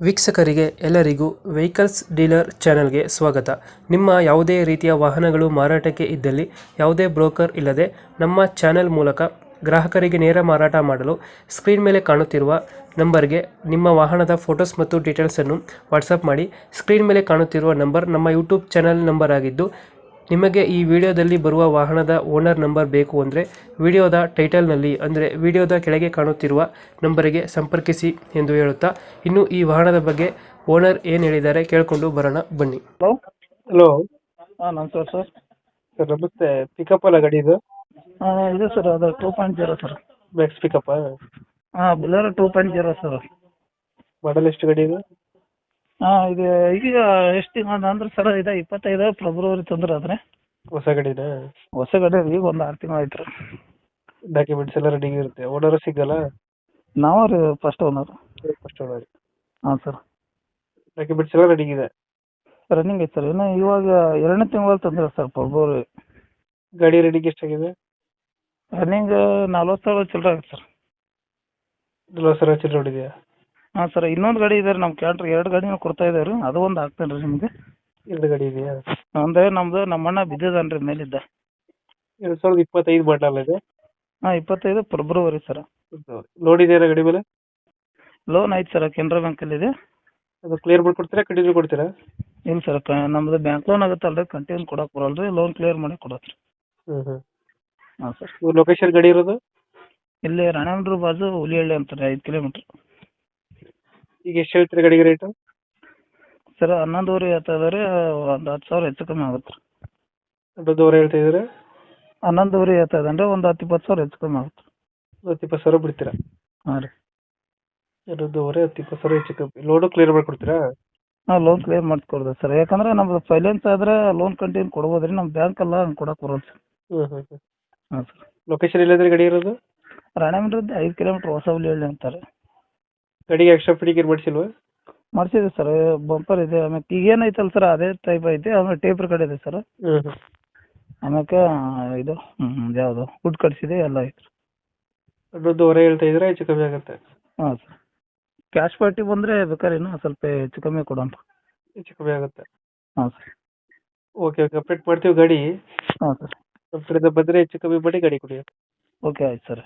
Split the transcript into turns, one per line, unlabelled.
ವೀಕ್ಷಕರಿಗೆ ಎಲ್ಲರಿಗೂ vehicles dealer ಚಾನೆಲ್ಗೆ ಸ್ವಾಗತ. ನಿಮ್ಮ ಯಾವುದೇ ರೀತಿಯ ವಾಹನಗಳು ಮಾರಾಟಕ್ಕೆ ಇದ್ದಲ್ಲಿ ಯಾವುದೇ ಬ್ರೋಕರ್ ಇಲ್ಲದೆ ನಮ್ಮ ಚಾನೆಲ್ ಮೂಲಕ ಗ್ರಾಹಕರಿಗೆ ನೇರ ಮಾರಾಟ ಮಾಡಲು ಸ್ಕ್ರೀನ್ ಮೇಲೆ ಕಾಣುತ್ತಿರುವ ನಂಬರ್ಗೆ ನಿಮ್ಮ ವಾಹನದ ಫೋಟೋಸ್ ಮತ್ತು ಡೀಟೇಲ್ಸನ್ನು ವಾಟ್ಸಪ್ ಮಾಡಿ. ಸ್ಕ್ರೀನ್ ಮೇಲೆ ಕಾಣುತ್ತಿರುವ ನಂಬರ್ ನಮ್ಮ ಯೂಟ್ಯೂಬ್ ಚಾನೆಲ್ ನಂಬರ್ ಆಗಿದ್ದು, ನಿಮಗೆ ಈ ವಿಡಿಯೋದಲ್ಲಿ ಬರುವ ವಾಹನದ ಓನರ್ ನಂಬರ್ ಬೇಕು ಅಂದರೆ ವಿಡಿಯೋದ ಟೈಟಲ್ನಲ್ಲಿ ಅಂದರೆ ವಿಡಿಯೋದ ಕೆಳಗೆ ಕಾಣುತ್ತಿರುವ ನಂಬರಿಗೆ ಸಂಪರ್ಕಿಸಿ ಎಂದು ಹೇಳುತ್ತಾ, ಇನ್ನು ಈ ವಾಹನದ ಬಗ್ಗೆ ಓನರ್ ಏನು ಹೇಳಿದ್ದಾರೆ ಕೇಳಿಕೊಂಡು ಬರೋಣ ಬನ್ನಿ.
ಹಲೋ.
ಹಲೋ
ಹಾಂ ನಮಸ್ಕಾರ ಸರ್.
ಸರ್, ನಮಸ್ತೆ. ಪಿಕಪ್ ಅಲ್ಲ ಗಾಡಿ ಇದು?
ಇದು ಸರ್ ಅದು 2.0 ಸರ್.
Max pickup?
ಹಾಂ ಬುಲೆರೋ 2.0 ಸರ್.
ಮಾಡಲ್ ಎಷ್ಟು ಗಾಡಿ ಇದು?
ಇದು ಈಗ ಎಷ್ಟು ತಿಂಗಳು ಅಂದ್ರೆ ಸರ್, ಇದು 25 ಫೆಬ್ರವರಿ ತಂದ್ರೆ ಆದ್ರೆ
ಹೊಸ ಗಾಡಿನ?
ಹೊಸ ಗಾಡಿ ಈಗ ಒಂದು 6 ತಿಂಗಳು ಆಯ್ತು ರೀ.
ಡಾಕ್ಯುಮೆಂಟ್ಸ್ ಎಲ್ಲ ರೆಡಿ ಇರುತ್ತೆ? ಓನರ್ ಸಿಗಲ್ಲ?
ನಾವು ರೀ ಫಸ್ಟ್ ಓನರ್.
First owner.
ಹಾಂ ಸರ್.
ಡಾಕ್ಯುಮೆಂಟ್ಸ್ ಎಲ್ಲ ರೆಡಿ ಇದೆ?
ರನ್ನಿಂಗ್ ಐತೆ ಸರ್. ಇನ್ನು ಇವಾಗ 2ನೇ ತಿಂಗಳಲ್ಲಿ ತಂದ್ರೆ ಸರ್ ಫೆಬ್ರವರಿ.
ಗಾಡಿ ರೆಡಿಗೆ ಎಷ್ಟಾಗಿದೆ?
ರನ್ನಿಂಗ್ 40,000 ಚಿಲ್ಲರೆ ಆಗುತ್ತೆ ಸರ್.
40,000 ಚಿಲ್ಲರೆ ಹೊಡಿದೆಯಾ?
ಹಾಂ ಸರ್. ಇನ್ನೊಂದು ಗಾಡಿ ಇದೆ ರೀ ನಮ್ಮ ಕ್ಯಾಟ್ರ್, 2 ಗಾಡಿನ ಕೊಡ್ತಾ ಇದ್ದೇವೆ ರೀ. ಅದು ಒಂದು ಹಾಕ್ತೇನೆ ರೀ ನಿಮಗೆ.
2 ಗಾಡಿ ಇದೆಯಾ?
ಅಂದರೆ ನಮ್ಮದು ನಮ್ಮ ಅಣ್ಣ ಬಿದ್ದಿದ್ದಾನೆ ರೀ ಮೇಲಿದ್ದ.
2025 ಮಾಡಲ್ ಇದೆ?
ಹಾಂ 25 ಫೆಬ್ರವರಿ ಸರ್.
ಲೋನ್ ಇದೆಯಾ ಗಾಡಿ ಮೇಲೆ?
ಲೋನ್ ಐತೆ ಸರ್, ಕೆನರಾ ಬ್ಯಾಂಕಲ್ಲಿ ಇದೆ.
ಅದು ಕ್ಲಿಯರ್ ಮಾಡ್ಕೊಡ್ತೀರಾ, ಕಂಟಿನ್ಯೂ ಕೊಡ್ತೀರಾ?
ಇಲ್ಲ ಸರ್, ನಮ್ಮದು ಬ್ಯಾಂಕ್ ಲೋನ್ ಆಗುತ್ತಲ್ಲ ರೀ, ಕಂಟಿನ್ಯೂ ಕೊಡಕ್ಕೆ ಬರಲ್ಲ ರೀ. ಲೋನ್ ಕ್ಲಿಯರ್ ಮಾಡಿ ಕೊಡತ್ತೆ ರೀ. ಹಾಂ ಸರ್.
ಇವ್ರ ಲೊಕೇಶನ್ ಗಾಡಿ ಇರೋದು?
ಇಲ್ಲಿ ರಾಣೆಬೆನ್ನೂರು ಬಾಜು ಹುಲಿಹಳ್ಳಿ ಅಂತಾರೆ, 5 ಕಿಲೋಮೀಟ್ರ್.
ಈಗ ಎಷ್ಟು ಹೇಳ್ತೀರಾ ಗಾಡಿಗೆ ರೇಟು?
ಸರ್ 11,500 ಹೇಳ್ತಾ ಇದ್ದಾರೆ. ಒಂದು 10,000 ಹೆಚ್ಚು ಕಮ್ಮಿ ಆಗುತ್ತೆ ರೀ.
11,500 ಹೇಳ್ತಾ ಇದ್ದೀರಾ?
11,500 ಹೇಳ್ತಾ ಇದ್ದಾನೆ ರೀ. ಒಂದು 10-20,000 ಹೆಚ್ಚು ಕಮ್ಮಿ ಆಗುತ್ತೆ.
10-20,000 ಬಿಡ್ತೀರಾ?
ಹಾಂ ರೀ.
11,500 10-20,000 ಹೆಚ್ಚು ಕಮ್ಮಿ. ಲೋನು ಕ್ಲಿಯರ್ ಮಾಡ್ಕೊಡ್ತೀರಾ?
ಹಾಂ ಲೋನ್ ಕ್ಲಿಯರ್ ಮಾಡಿಕೊಡ್ದೆ ಸರ್. ಯಾಕಂದ್ರೆ ನಮ್ಮದು ಫೈನಾನ್ಸ್ ಆದರೆ ಲೋನ್ ಕಂಟಿನ್ಯೂ ಕೊಡ್ಬೋದು ರೀ. ನಮ್ಮ ಬ್ಯಾಂಕಲ್ಲ ಹಂಗೆ ಕೊಡಕ್ಕೆ ಬರೋಲ್ಲ ಸರ್. ಹಾಂ ಸರ್.
ಲೊಕೇಶನ್ ಎಲ್ಲಂದ್ರೆ ಗಾಡಿ ಇರೋದು?
ರಾಣೆಬೆನ್ನೂರಿಂದ 5 ಕಿಲೋಮೀಟ್ರ್, ಹೊಸ ಹುಲಿಹಳ್ಳಿ ಅಂತಾರೆ.
ಗಾಡಿಗೆ ಎಕ್ಸ್ಟ್ರಾ ಫಿಟ್ಟಿಂಗ್ ಏನು ಮಾಡಿಸಿಲ್ವಾ?
ಮಾಡಿಸಿದೆ ಸರ್. ಬಂಪರ್ ಇದೆ. ಆಮೇಲೆ ಈಗ ಏನೈತಲ್ಲ ಸರ್ ಅದೇ ಟೈಪ್ ಐತೆ. ಆಮೇಲೆ ಟೇಪರ್ ಕಡೆ ಇದೆ ಸರ್. ಆಮ್ಯಾಕೆ ಇದು ಯಾವುದು ವುಡ್ ಕಟ್ಸಿದೆ, ಎಲ್ಲ ಐತೆ.
11,500 ಹೇಳ್ತಾ ಇದ್ರೆ ಹೆಚ್ಚು ಕಮ್ಮಿ ಆಗುತ್ತೆ?
ಹಾಂ ಸರ್. ಕ್ಯಾಶ್ ಪಾರ್ಟಿ ಬಂದರೆ ಬೇಕಾದ್ರೆ ಇನ್ನೂ ಸ್ವಲ್ಪ ಹೆಚ್ಚು ಕಮ್ಮಿ ಕೊಡೋಣ.
ಹೆಚ್ಚು ಕಮ್ಮಿ ಆಗುತ್ತೆ?
ಹಾಂ ಸರ್.
ಓಕೆ, ಅಪ್ಡೇಟ್ ಮಾಡ್ತೀವಿ ಗಾಡಿ.
ಹಾಂ ಸರ್.
ನಮ್ಮ ಕಡೆಯಿಂದ ಬಂದರೆ ಹೆಚ್ಚು ಕಮ್ಮಿ ಮಾಡಿ ಗಾಡಿ ಕೊಡಿ.
ಓಕೆ ಆಯ್ತು ಸರ್.